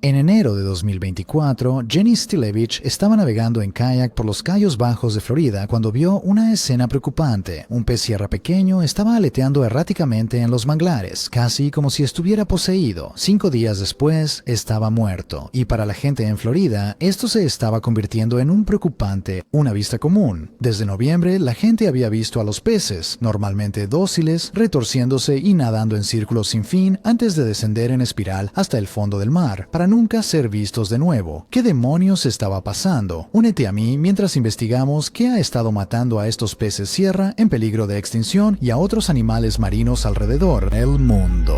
En enero de 2024, Jenny Stilevich estaba navegando en kayak por los Cayos Bajos de Florida cuando vio una escena preocupante. Un pez sierra pequeño estaba aleteando erráticamente en los manglares, casi como si estuviera poseído. 5 días después, estaba muerto. Y para la gente en Florida, esto se estaba convirtiendo en un preocupante, una vista común. Desde noviembre, la gente había visto a los peces, normalmente dóciles, retorciéndose y nadando en círculos sin fin antes de descender en espiral hasta el fondo del mar, para nunca ser vistos de nuevo. ¿Qué demonios estaba pasando? Únete a mí mientras investigamos qué ha estado matando a estos peces sierra en peligro de extinción y a otros animales marinos alrededor del mundo.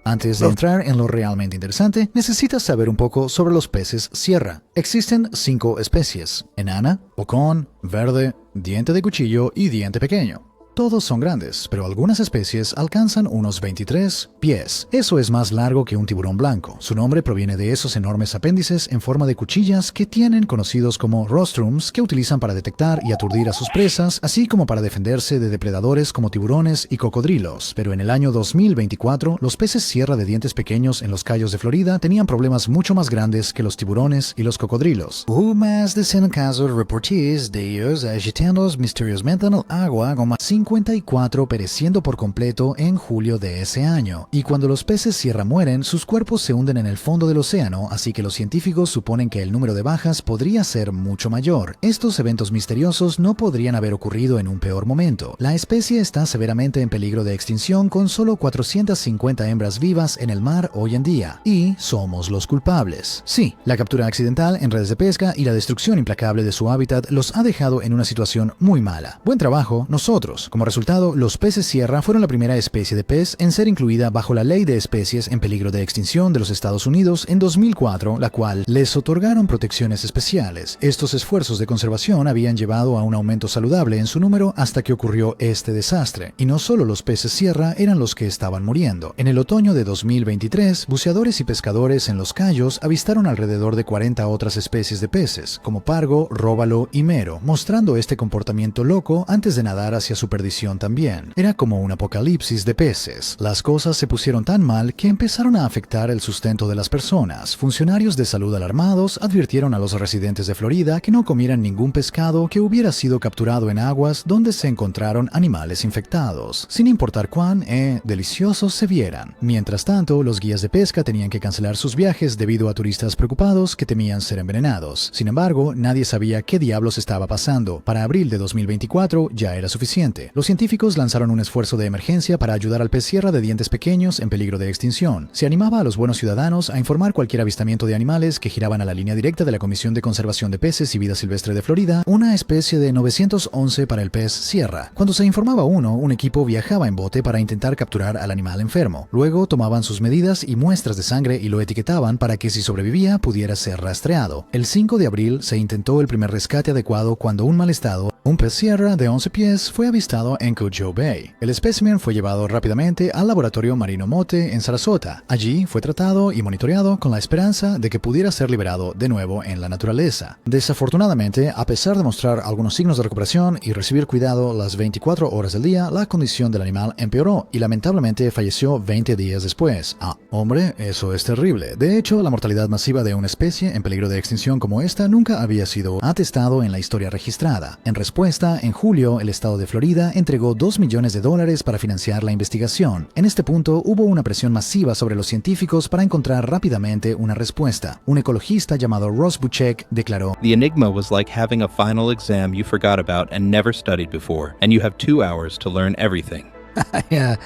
Antes de entrar en lo realmente interesante, necesitas saber un poco sobre los peces sierra. Existen 5 especies: enana, bocón, verde, diente de cuchillo y diente pequeño. Todos son grandes, pero algunas especies alcanzan unos 23 pies. Eso es más largo que un tiburón blanco. Su nombre proviene de esos enormes apéndices en forma de cuchillas que tienen, conocidos como rostrums, que utilizan para detectar y aturdir a sus presas, así como para defenderse de depredadores como tiburones y cocodrilos. Pero en el año 2024, los peces sierra de dientes pequeños en los Cayos de Florida tenían problemas mucho más grandes que los tiburones y los cocodrilos. Hubo más de 100 casos reportados de ellos agitando misteriosamente en el agua, como 54 pereciendo por completo en julio de ese año. Y cuando los peces sierra mueren, sus cuerpos se hunden en el fondo del océano, así que los científicos suponen que el número de bajas podría ser mucho mayor. Estos eventos misteriosos no podrían haber ocurrido en un peor momento. La especie está severamente en peligro de extinción, con solo 450 hembras vivas en el mar hoy en día. Y somos los culpables. Sí, la captura accidental en redes de pesca y la destrucción implacable de su hábitat los ha dejado en una situación muy mala. Buen trabajo, nosotros. Como resultado, los peces sierra fueron la primera especie de pez en ser incluida bajo la Ley de Especies en Peligro de Extinción de los Estados Unidos en 2004, la cual les otorgaron protecciones especiales. Estos esfuerzos de conservación habían llevado a un aumento saludable en su número hasta que ocurrió este desastre. Y no solo los peces sierra eran los que estaban muriendo. En el otoño de 2023, buceadores y pescadores en los Cayos avistaron alrededor de 40 otras especies de peces, como pargo, róbalo y mero, mostrando este comportamiento loco antes de nadar hacia su perdición también. Era como un apocalipsis de peces. Las cosas se pusieron tan mal que empezaron a afectar el sustento de las personas. Funcionarios de salud alarmados advirtieron a los residentes de Florida que no comieran ningún pescado que hubiera sido capturado en aguas donde se encontraron animales infectados, sin importar cuán deliciosos se vieran. Mientras tanto, los guías de pesca tenían que cancelar sus viajes debido a turistas preocupados que temían ser envenenados. Sin embargo, nadie sabía qué diablos estaba pasando. Para abril de 2024 ya era suficiente. Los científicos lanzaron un esfuerzo de emergencia para ayudar al pez sierra de dientes pequeños en peligro de extinción. Se animaba a los buenos ciudadanos a informar cualquier avistamiento de animales que giraban a la línea directa de la Comisión de Conservación de Peces y Vida Silvestre de Florida, una especie de 911 para el pez sierra. Cuando se informaba uno, un equipo viajaba en bote para intentar capturar al animal enfermo. Luego tomaban sus medidas y muestras de sangre y lo etiquetaban para que si sobrevivía pudiera ser rastreado. El 5 de abril se intentó el primer rescate adecuado cuando un mal estado, un pez sierra de 11 pies, fue avistado en Cudjoe Bay. El espécimen fue llevado rápidamente al laboratorio Marino Mote en Sarasota. Allí fue tratado y monitoreado con la esperanza de que pudiera ser liberado de nuevo en la naturaleza. Desafortunadamente, a pesar de mostrar algunos signos de recuperación y recibir cuidado las 24 horas del día, la condición del animal empeoró y lamentablemente falleció 20 días después. Ah, hombre, eso es terrible. De hecho, la mortalidad masiva de una especie en peligro de extinción como esta nunca había sido atestado en la historia registrada. En respuesta, en julio, el estado de Florida entregó $2 millones para financiar la investigación. En este punto hubo una presión masiva sobre los científicos para encontrar rápidamente una respuesta. Un ecologista llamado Ross Buchek declaró: The enigma was like having a final exam you forgot about and never studied before, and you have 2 hours to learn everything.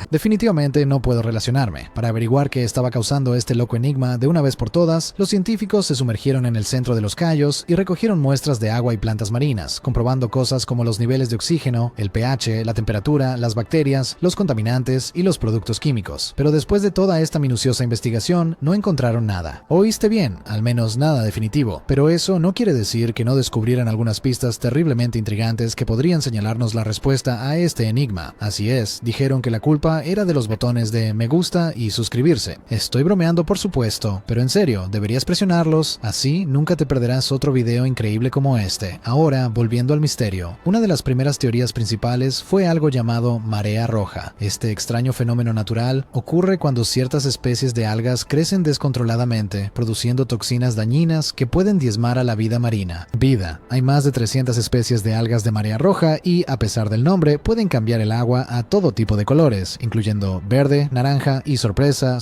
Definitivamente no puedo relacionarme. Para averiguar qué estaba causando este loco enigma de una vez por todas, los científicos se sumergieron en el centro de los Cayos y recogieron muestras de agua y plantas marinas, comprobando cosas como los niveles de oxígeno, el pH, la temperatura, las bacterias, los contaminantes y los productos químicos. Pero después de toda esta minuciosa investigación, no encontraron nada. Oíste bien, al menos nada definitivo. Pero eso no quiere decir que no descubrieran algunas pistas terriblemente intrigantes que podrían señalarnos la respuesta a este enigma. Así es, dijeron dijeron que la culpa era de los botones de me gusta y suscribirse. Estoy bromeando, por supuesto, pero en serio, deberías presionarlos, así nunca te perderás otro video increíble como este. Ahora, volviendo al misterio, una de las primeras teorías principales fue algo llamado marea roja. Este extraño fenómeno natural ocurre cuando ciertas especies de algas crecen descontroladamente, produciendo toxinas dañinas que pueden diezmar a la vida marina. Vida. Hay más de 300 especies de algas de marea roja y, a pesar del nombre, pueden cambiar el agua a todo tipo de colores, incluyendo verde, naranja y sorpresa,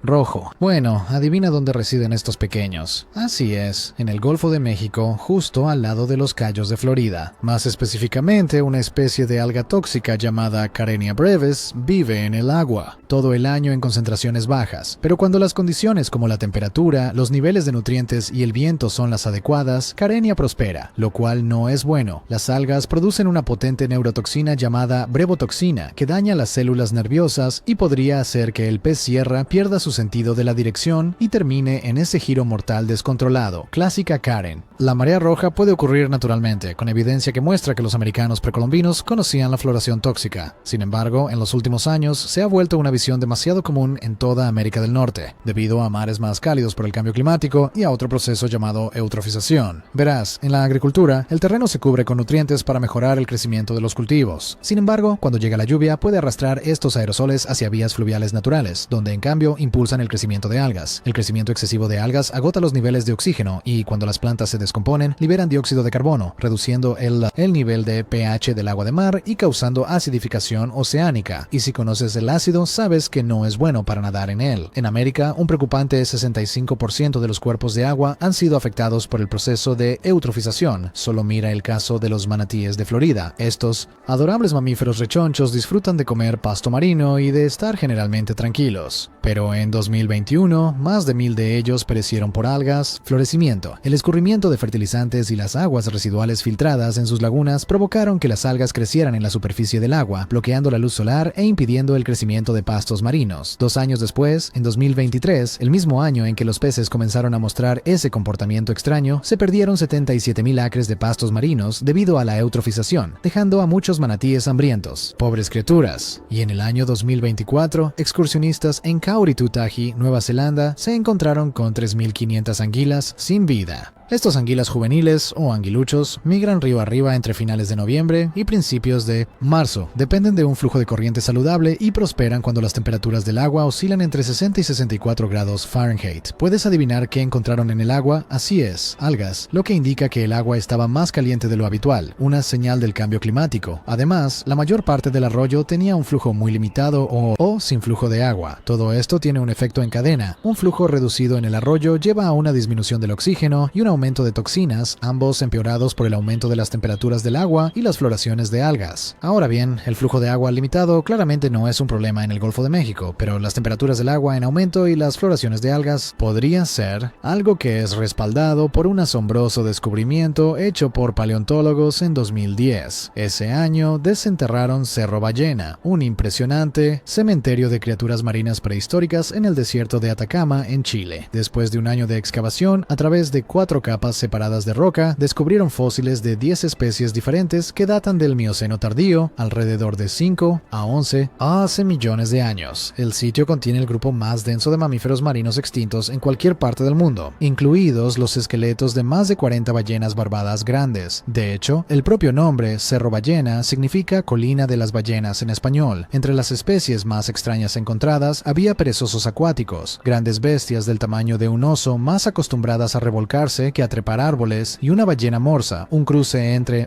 rojo. Bueno, adivina dónde residen estos pequeños. Así es, en el Golfo de México, justo al lado de los Cayos de Florida. Más específicamente, una especie de alga tóxica llamada Karenia brevis vive en el agua, todo el año en concentraciones bajas. Pero cuando las condiciones como la temperatura, los niveles de nutrientes y el viento son las adecuadas, Karenia prospera, lo cual no es bueno. Las algas producen una potente neurotoxina llamada brevotoxina que daña las células nerviosas y podría hacer que el pez sierra pierda su sentido de la dirección y termine en ese giro mortal descontrolado. Clásica Karen. La marea roja puede ocurrir naturalmente, con evidencia que muestra que los americanos precolombinos conocían la floración tóxica. Sin embargo, en los últimos años se ha vuelto una visión demasiado común en toda América del Norte, debido a mares más cálidos por el cambio climático y a otro proceso llamado eutrofización. Verás, en la agricultura, el terreno se cubre con nutrientes para mejorar el crecimiento de los cultivos. Sin embargo, cuando llega la lluvia, puede arrastrar estos aerosoles hacia vías fluviales naturales, donde en cambio impulsan el crecimiento de algas. El crecimiento excesivo de algas agota los niveles de oxígeno y, cuando las plantas se descomponen, liberan dióxido de carbono, reduciendo el nivel de pH del agua de mar y causando acidificación oceánica. Y si conoces el ácido, sabes que no es bueno para nadar en él. En América, un preocupante 65% de los cuerpos de agua han sido afectados por el proceso de eutrofización. Solo mira el caso de los manatíes de Florida. Estos adorables mamíferos rechonchos disfrutan de comer pasto marino y de estar generalmente tranquilos. Pero en 2021, más de 1000 de ellos perecieron por algas, florecimiento. El escurrimiento de fertilizantes y las aguas residuales filtradas en sus lagunas provocaron que las algas crecieran en la superficie del agua, bloqueando la luz solar e impidiendo el crecimiento de pastos marinos. 2 años después, en 2023, el mismo año en que los peces comenzaron a mostrar ese comportamiento extraño, se perdieron 77,000 acres de pastos marinos debido a la eutrofización, dejando a muchos manatíes hambrientos. Pobres criaturas. Y en el año 2024, excursionistas en Kaurituutahi, Nueva Zelanda, se encontraron con 3.500 anguilas sin vida. Estos anguilas juveniles, o anguiluchos, migran río arriba entre finales de noviembre y principios de marzo. Dependen de un flujo de corriente saludable y prosperan cuando las temperaturas del agua oscilan entre 60 y 64 grados Fahrenheit. ¿Puedes adivinar qué encontraron en el agua? Así es, algas, lo que indica que el agua estaba más caliente de lo habitual, una señal del cambio climático. Además, la mayor parte del arroyo tenía un flujo muy limitado o sin flujo de agua. Todo esto tiene un efecto en cadena. Un flujo reducido en el arroyo lleva a una disminución del oxígeno y un aumento de toxinas, ambos empeorados por el aumento de las temperaturas del agua y las floraciones de algas. Ahora bien, el flujo de agua limitado claramente no es un problema en el Golfo de México, pero las temperaturas del agua en aumento y las floraciones de algas podría ser algo que es respaldado por un asombroso descubrimiento hecho por paleontólogos en 2010. Ese año desenterraron Cerro Ballena, un impresionante cementerio de criaturas marinas prehistóricas en el desierto de Atacama, en Chile. Después de un año de excavación, a través de 4 capas separadas de roca, descubrieron fósiles de 10 especies diferentes que datan del Mioceno tardío, alrededor de 5 a 11 hace millones de años. El sitio contiene el grupo más denso de mamíferos marinos extintos en cualquier parte del mundo, incluidos los esqueletos de más de 40 ballenas barbadas grandes. De hecho, el propio nombre, Cerro Ballena, significa colina de las ballenas en español. Entre las especies más extrañas encontradas había perezosos acuáticos, grandes bestias del tamaño de un oso más acostumbradas a revolcarse que a trepar árboles, y una ballena morsa, un cruce entre,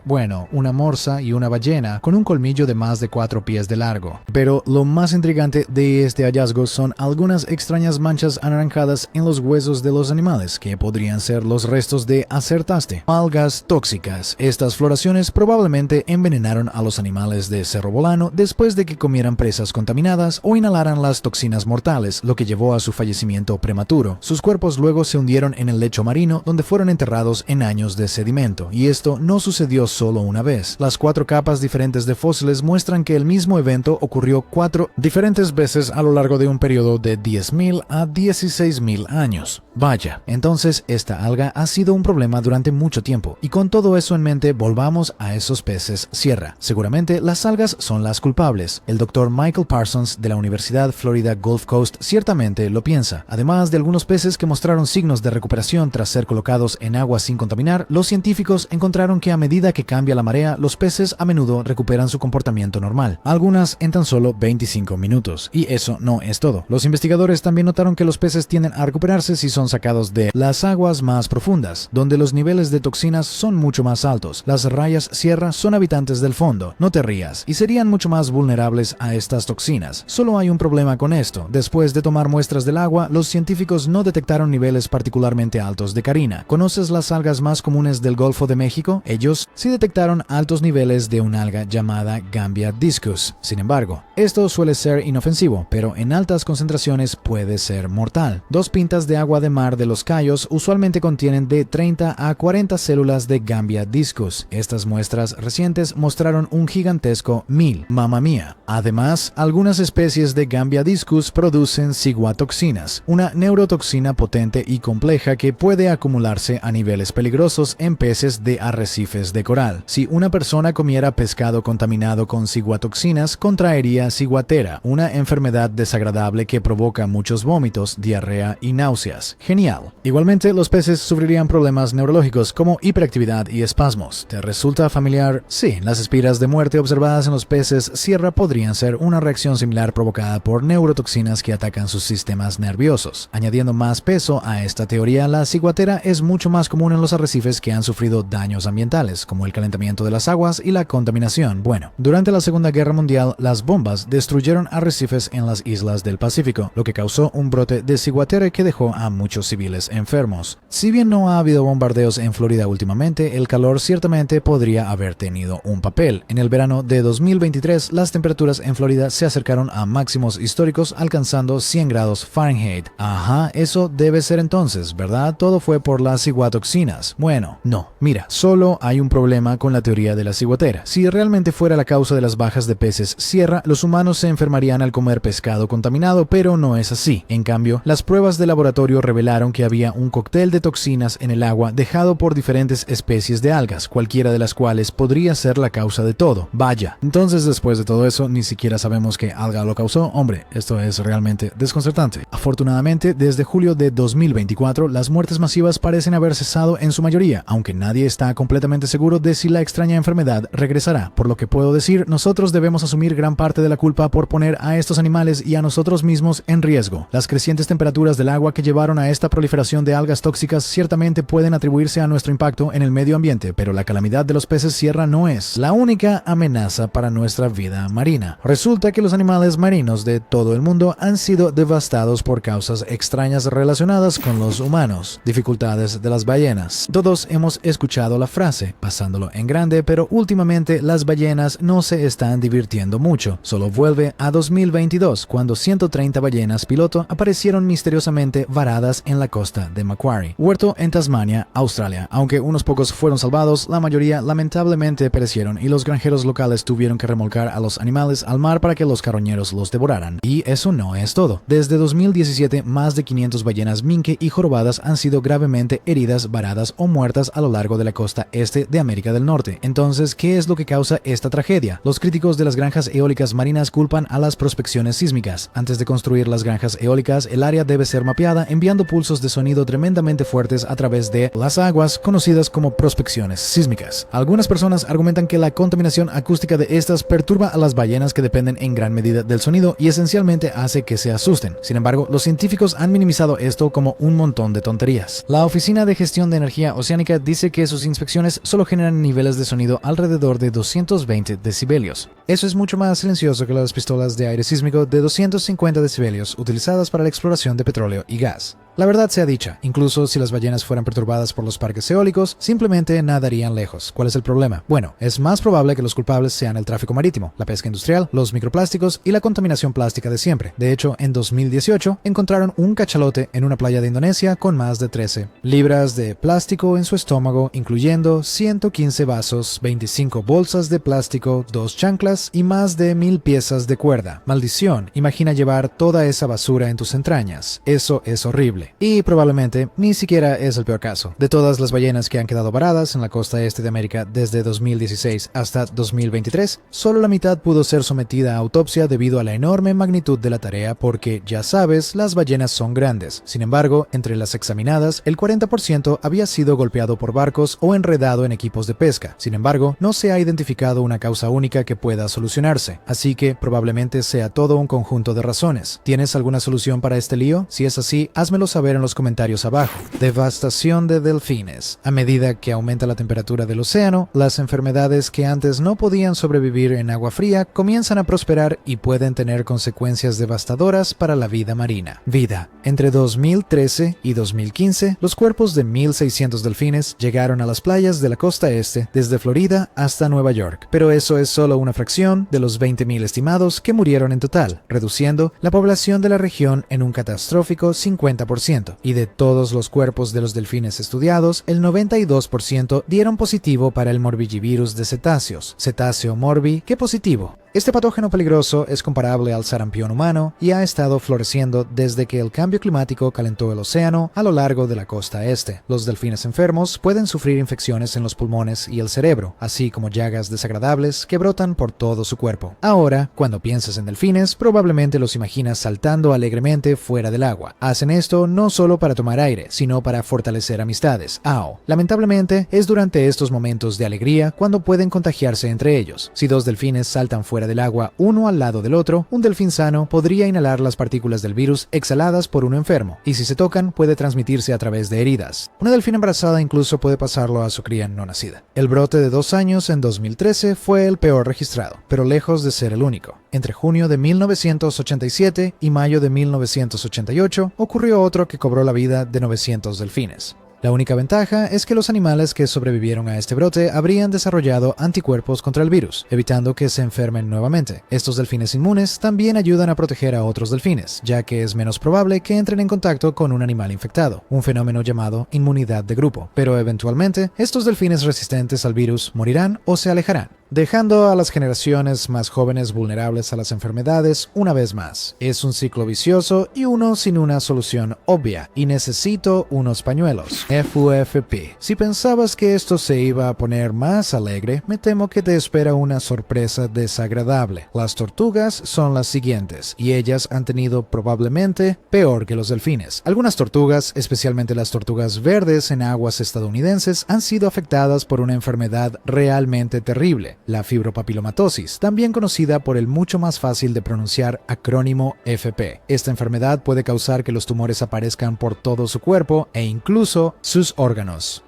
una morsa y una ballena, con un colmillo de más de 4 pies de largo. Pero lo más intrigante de este hallazgo son algunas extrañas manchas anaranjadas en los huesos de los animales, que podrían ser los restos de acertaste, algas tóxicas. Estas floraciones probablemente envenenaron a los animales de Cerro Bolano después de que comieran presas contaminadas o inhalaran las toxinas mortales, lo que llevó a su fallecimiento prematuro. Sus cuerpos luego se hundieron en el lecho marino, donde fueron fueron enterrados en años de sedimento, y esto no sucedió solo una vez. Las 4 capas diferentes de fósiles muestran que el mismo evento ocurrió 4 diferentes veces a lo largo de un periodo de 10.000 a 16.000 años. Vaya, entonces esta alga ha sido un problema durante mucho tiempo, y con todo eso en mente volvamos a esos peces sierra. Seguramente las algas son las culpables. El Dr. Michael Parsons de la Universidad Florida Gulf Coast ciertamente lo piensa. Además de algunos peces que mostraron signos de recuperación tras ser colocados en agua sin contaminar, los científicos encontraron que a medida que cambia la marea, los peces a menudo recuperan su comportamiento normal, algunas en tan solo 25 minutos. Y eso no es todo. Los investigadores también notaron que los peces tienden a recuperarse si son sacados de las aguas más profundas, donde los niveles de toxinas son mucho más altos. Las rayas sierra son habitantes del fondo, no te rías, y serían mucho más vulnerables a estas toxinas. Solo hay un problema con esto. Después de tomar muestras del agua, los científicos no detectaron niveles particularmente altos de carina. ¿Conoces las algas más comunes del Golfo de México? Ellos sí detectaron altos niveles de una alga llamada Gambia discus. Sin embargo, esto suele ser inofensivo, pero en altas concentraciones puede ser mortal. 2 pintas de agua de mar de Los Cayos usualmente contienen de 30 a 40 células de Gambia discus. Estas muestras recientes mostraron un gigantesco 1000. ¡Mamma mía! Además, algunas especies de Gambia discus producen ciguatoxinas, una neurotoxina potente y compleja que puede acumularse a niveles peligrosos en peces de arrecifes de coral. Si una persona comiera pescado contaminado con ciguatoxinas, contraería ciguatera, una enfermedad desagradable que provoca muchos vómitos, diarrea y náuseas. Genial. Igualmente, los peces sufrirían problemas neurológicos como hiperactividad y espasmos. ¿Te resulta familiar? Sí, las espiras de muerte observadas en los peces sierra podrían ser una reacción similar provocada por neurotoxinas que atacan sus sistemas nerviosos. Añadiendo más peso a esta teoría, la ciguatera es mucho más común en los arrecifes que han sufrido daños ambientales, como el calentamiento de las aguas y la contaminación. Bueno, durante la Segunda Guerra Mundial, las bombas destruyeron arrecifes en las islas del Pacífico, lo que causó un brote de ciguatera que dejó a muchos civiles enfermos. Si bien no ha habido bombardeos en Florida últimamente, el calor ciertamente podría haber tenido un papel. En el verano de 2023, las temperaturas en Florida se acercaron a máximos históricos, alcanzando 100 grados Fahrenheit. Ajá, eso debe ser entonces, ¿verdad? Todo fue por las ciguatoxinas. Bueno, no. Mira, solo hay un problema con la teoría de la ciguatera. Si realmente fuera la causa de las bajas de peces sierra, los humanos se enfermarían al comer pescado contaminado, pero no es así. En cambio, las pruebas de laboratorio revelaron que había un cóctel de toxinas en el agua dejado por diferentes especies de algas, cualquiera de las cuales podría ser la causa de todo. Vaya, entonces después de todo eso, ni siquiera sabemos qué alga lo causó. Hombre, esto es realmente desconcertante. Afortunadamente, desde julio de 2024, las muertes masivas parecen haber cesado en su mayoría, aunque nadie está completamente seguro de si la extraña enfermedad regresará. Por lo que puedo decir, nosotros debemos asumir gran parte de la culpa por poner a estos animales y a nosotros mismos en riesgo. Las crecientes temperaturas del agua que llevaron a esta proliferación de algas tóxicas ciertamente pueden atribuirse a nuestro impacto en el medio ambiente, pero la calamidad de los peces sierra no es la única amenaza para nuestra vida marina. Resulta que los animales marinos de todo el mundo han sido devastados por causas extrañas relacionadas con los humanos. Dificultades de las ballenas. Todos hemos escuchado la frase, pasándolo en grande, pero últimamente las ballenas no se están divirtiendo mucho. Solo vuelve a 2022, cuando 130 ballenas piloto aparecieron misteriosamente varadas en la costa de Macquarie, Huerto en Tasmania, Australia. Aunque unos pocos fueron salvados, la mayoría lamentablemente perecieron y los granjeros locales tuvieron que remolcar a los animales al mar para que los carroñeros los devoraran. Y eso no es todo. Desde 2017, más de 500 ballenas minke y jorobadas han sido gravemente heridas, varadas o muertas a lo largo de la costa este de América del Norte. Entonces, ¿qué es lo que causa esta tragedia? Los críticos de las granjas eólicas marinas culpan a las prospecciones sísmicas. Antes de construir las granjas eólicas, el área debe ser mapeada enviando pulsos de sonido tremendamente fuertes a través de las aguas, conocidas como prospecciones sísmicas. Algunas personas argumentan que la contaminación acústica de estas perturba a las ballenas que dependen en gran medida del sonido y esencialmente hace que se asusten. Sin embargo, los científicos han minimizado esto como un montón de tonterías. La Oficina de Gestión de Energía Oceánica dice que sus inspecciones solo generan niveles de sonido alrededor de 220 decibelios. Eso es mucho más silencioso que las pistolas de aire sísmico de 250 decibelios utilizadas para la exploración de petróleo y gas. La verdad sea dicha, incluso si las ballenas fueran perturbadas por los parques eólicos, simplemente nadarían lejos. ¿Cuál es el problema? Bueno, es más probable que los culpables sean el tráfico marítimo, la pesca industrial, los microplásticos y la contaminación plástica de siempre. De hecho, en 2018 encontraron un cachalote en una playa de Indonesia con más de 13 libras de plástico en su estómago, incluyendo 115 vasos, 25 bolsas de plástico, 2 chanclas y más de 1000 piezas de cuerda. Maldición, imagina llevar toda esa basura en tus entrañas. Eso es horrible. Y probablemente ni siquiera es el peor caso. De todas las ballenas que han quedado varadas en la costa este de América desde 2016 hasta 2023, solo la mitad pudo ser sometida a autopsia debido a la enorme magnitud de la tarea porque, ya sabes, las ballenas son grandes. Sin embargo, entre las examinadas, el 40% había sido golpeado por barcos o enredado en equipos de pesca. Sin embargo, no se ha identificado una causa única que pueda solucionarse, así que probablemente sea todo un conjunto de razones. ¿Tienes alguna solución para este lío? Si es así, házmelo saber en los comentarios abajo. Devastación de delfines. A medida que aumenta la temperatura del océano, las enfermedades que antes no podían sobrevivir en agua fría comienzan a prosperar y pueden tener consecuencias devastadoras para la vida marina. Vida. Entre 2013 y 2015, los cuerpos de 1.600 delfines llegaron a las playas de la costa este desde Florida hasta Nueva York, pero eso es solo una fracción de los 20.000 estimados que murieron en total, reduciendo la población de la región en un catastrófico 50%. Y de todos los cuerpos de los delfines estudiados, el 92% dieron positivo para el morbillivirus de cetáceos. Cetáceo morbi, ¿qué positivo? Este patógeno peligroso es comparable al sarampión humano y ha estado floreciendo desde que el cambio climático calentó el océano a lo largo de la costa este. Los delfines enfermos pueden sufrir infecciones en los pulmones y el cerebro, así como llagas desagradables que brotan por todo su cuerpo. Ahora, cuando piensas en delfines, probablemente los imaginas saltando alegremente fuera del agua. Hacen esto no solo para tomar aire, sino para fortalecer amistades. Lamentablemente, es durante estos momentos de alegría cuando pueden contagiarse entre ellos. Si dos delfines saltan fuera del agua uno al lado del otro, un delfín sano podría inhalar las partículas del virus exhaladas por un enfermo, y si se tocan puede transmitirse a través de heridas. Una delfina embarazada incluso puede pasarlo a su cría no nacida. El brote de 2 años en 2013 fue el peor registrado, pero lejos de ser el único. Entre junio de 1987 y mayo de 1988 ocurrió otro que cobró la vida de 900 delfines. La única ventaja es que los animales que sobrevivieron a este brote habrían desarrollado anticuerpos contra el virus, evitando que se enfermen nuevamente. Estos delfines inmunes también ayudan a proteger a otros delfines, ya que es menos probable que entren en contacto con un animal infectado, un fenómeno llamado inmunidad de grupo. Pero eventualmente, estos delfines resistentes al virus morirán o se alejarán, dejando a las generaciones más jóvenes vulnerables a las enfermedades una vez más. Es un ciclo vicioso y uno sin una solución obvia, y necesito unos pañuelos. FUFP. Si pensabas que esto se iba a poner más alegre, me temo que te espera una sorpresa desagradable. Las tortugas son las siguientes, y ellas han tenido probablemente peor que los delfines. Algunas tortugas, especialmente las tortugas verdes en aguas estadounidenses, han sido afectadas por una enfermedad realmente terrible, la fibropapilomatosis, también conocida por el mucho más fácil de pronunciar acrónimo FP. Esta enfermedad puede causar que los tumores aparezcan por todo su cuerpo e incluso sus órganos.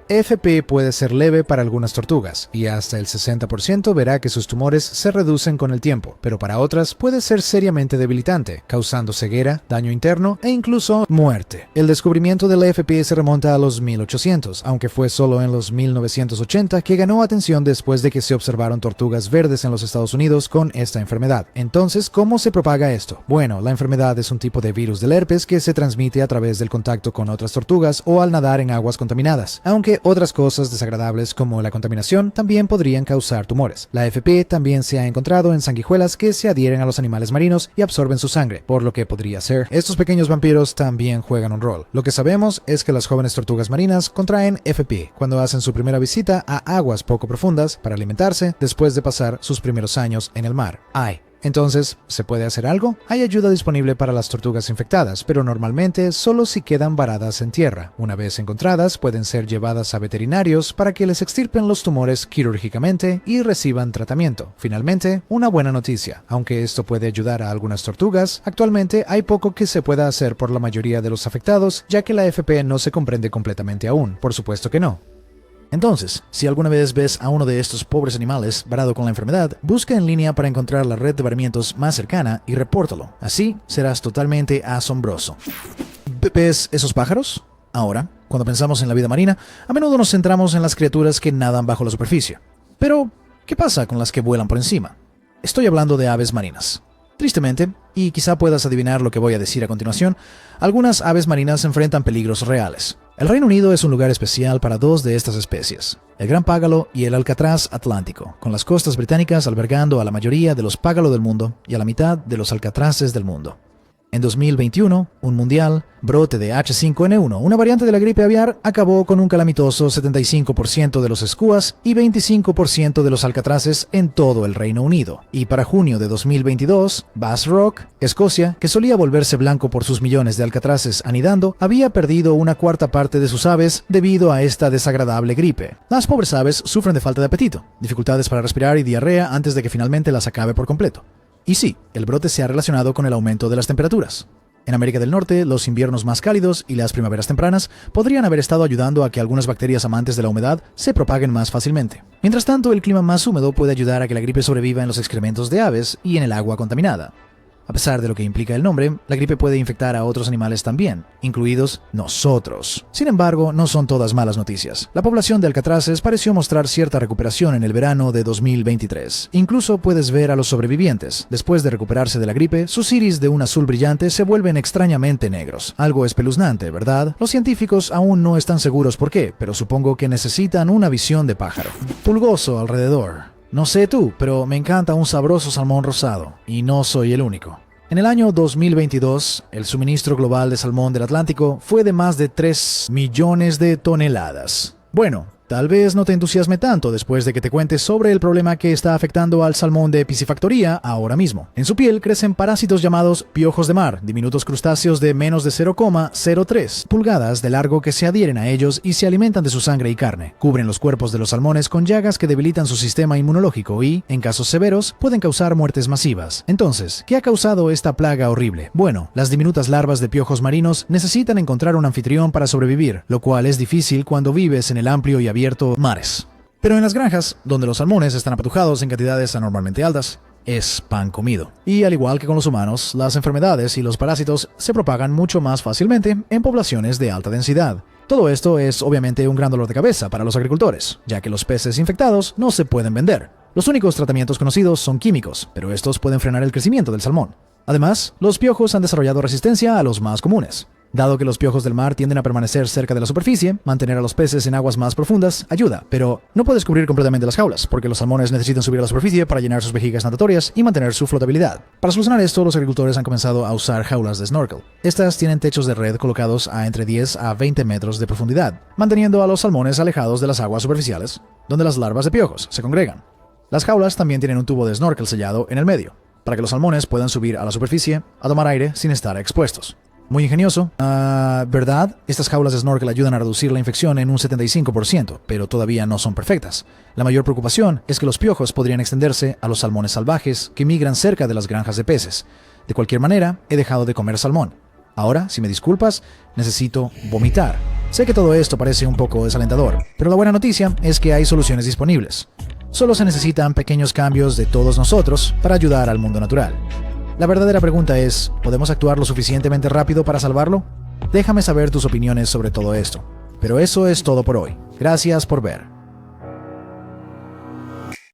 FP puede ser leve para algunas tortugas, y hasta el 60% verá que sus tumores se reducen con el tiempo, pero para otras puede ser seriamente debilitante, causando ceguera, daño interno e incluso muerte. El descubrimiento de la FP se remonta a los 1800, aunque fue solo en los 1980 que ganó atención después de que se observaron tortugas verdes en los Estados Unidos con esta enfermedad. Entonces, ¿cómo se propaga esto? Bueno, la enfermedad es un tipo de virus del herpes que se transmite a través del contacto con otras tortugas o al nadar en aguas contaminadas, aunque otras cosas desagradables como la contaminación también podrían causar tumores. La FP también se ha encontrado en sanguijuelas que se adhieren a los animales marinos y absorben su sangre, por lo que podría ser. Estos pequeños vampiros también juegan un rol. Lo que sabemos es que las jóvenes tortugas marinas contraen FP cuando hacen su primera visita a aguas poco profundas para alimentarse después de pasar sus primeros años en el mar. Entonces, ¿se puede hacer algo? Hay ayuda disponible para las tortugas infectadas, pero normalmente solo si quedan varadas en tierra. Una vez encontradas, pueden ser llevadas a veterinarios para que les extirpen los tumores quirúrgicamente y reciban tratamiento. Finalmente, una buena noticia. Aunque esto puede ayudar a algunas tortugas, actualmente hay poco que se pueda hacer por la mayoría de los afectados, ya que la FP no se comprende completamente aún. Por supuesto que no. Entonces, si alguna vez ves a uno de estos pobres animales varado con la enfermedad, busca en línea para encontrar la red de varamientos más cercana y repórtalo. Así serás totalmente asombroso. ¿Ves esos pájaros? Ahora, cuando pensamos en la vida marina, a menudo nos centramos en las criaturas que nadan bajo la superficie. Pero, ¿qué pasa con las que vuelan por encima? Estoy hablando de aves marinas. Tristemente, y quizá puedas adivinar lo que voy a decir a continuación, algunas aves marinas enfrentan peligros reales. El Reino Unido es un lugar especial para dos de estas especies, el gran págalo y el alcatraz atlántico, con las costas británicas albergando a la mayoría de los págalo del mundo y a la mitad de los alcatraces del mundo. En 2021, un mundial brote de H5N1, una variante de la gripe aviar, acabó con un calamitoso 75% de los escuas y 25% de los alcatraces en todo el Reino Unido. Y para junio de 2022, Bass Rock, Escocia, que solía volverse blanco por sus millones de alcatraces anidando, había perdido una cuarta parte de sus aves debido a esta desagradable gripe. Las pobres aves sufren de falta de apetito, dificultades para respirar y diarrea antes de que finalmente las acabe por completo. Y sí, el brote se ha relacionado con el aumento de las temperaturas. En América del Norte, los inviernos más cálidos y las primaveras tempranas podrían haber estado ayudando a que algunas bacterias amantes de la humedad se propaguen más fácilmente. Mientras tanto, el clima más húmedo puede ayudar a que la gripe sobreviva en los excrementos de aves y en el agua contaminada. A pesar de lo que implica el nombre, la gripe puede infectar a otros animales también, incluidos nosotros. Sin embargo, no son todas malas noticias. La población de alcatraces pareció mostrar cierta recuperación en el verano de 2023. Incluso puedes ver a los sobrevivientes. Después de recuperarse de la gripe, sus iris de un azul brillante se vuelven extrañamente negros. Algo espeluznante, ¿verdad? Los científicos aún no están seguros por qué, pero supongo que necesitan una visión de pájaro. Pulgoso alrededor. No sé tú, pero me encanta un sabroso salmón rosado, y no soy el único. En el año 2022, el suministro global de salmón del Atlántico fue de más de 3 millones de toneladas. Bueno, tal vez no te entusiasme tanto después de que te cuente sobre el problema que está afectando al salmón de piscifactoría ahora mismo. En su piel crecen parásitos llamados piojos de mar, diminutos crustáceos de menos de 0,03 pulgadas de largo que se adhieren a ellos y se alimentan de su sangre y carne. Cubren los cuerpos de los salmones con llagas que debilitan su sistema inmunológico y, en casos severos, pueden causar muertes masivas. Entonces, ¿qué ha causado esta plaga horrible? Bueno, las diminutas larvas de piojos marinos necesitan encontrar un anfitrión para sobrevivir, lo cual es difícil cuando vives en el amplio y abierto mares. Pero en las granjas, donde los salmones están apetujados en cantidades anormalmente altas, es pan comido. Y al igual que con los humanos, las enfermedades y los parásitos se propagan mucho más fácilmente en poblaciones de alta densidad. Todo esto es obviamente un gran dolor de cabeza para los agricultores, ya que los peces infectados no se pueden vender. Los únicos tratamientos conocidos son químicos, pero estos pueden frenar el crecimiento del salmón. Además, los piojos han desarrollado resistencia a los más comunes. Dado que los piojos del mar tienden a permanecer cerca de la superficie, mantener a los peces en aguas más profundas ayuda, pero no puedes cubrir completamente las jaulas, porque los salmones necesitan subir a la superficie para llenar sus vejigas natatorias y mantener su flotabilidad. Para solucionar esto, los agricultores han comenzado a usar jaulas de snorkel. Estas tienen techos de red colocados a entre 10 a 20 metros de profundidad, manteniendo a los salmones alejados de las aguas superficiales, donde las larvas de piojos se congregan. Las jaulas también tienen un tubo de snorkel sellado en el medio, para que los salmones puedan subir a la superficie a tomar aire sin estar expuestos. Muy ingenioso, ¿verdad? Estas jaulas de snorkel ayudan a reducir la infección en un 75%, pero todavía no son perfectas. La mayor preocupación es que los piojos podrían extenderse a los salmones salvajes que migran cerca de las granjas de peces. De cualquier manera, he dejado de comer salmón. Ahora, si me disculpas, necesito vomitar. Sé que todo esto parece un poco desalentador, pero la buena noticia es que hay soluciones disponibles. Solo se necesitan pequeños cambios de todos nosotros para ayudar al mundo natural. La verdadera pregunta es, ¿podemos actuar lo suficientemente rápido para salvarlo? Déjame saber tus opiniones sobre todo esto. Pero eso es todo por hoy. Gracias por ver.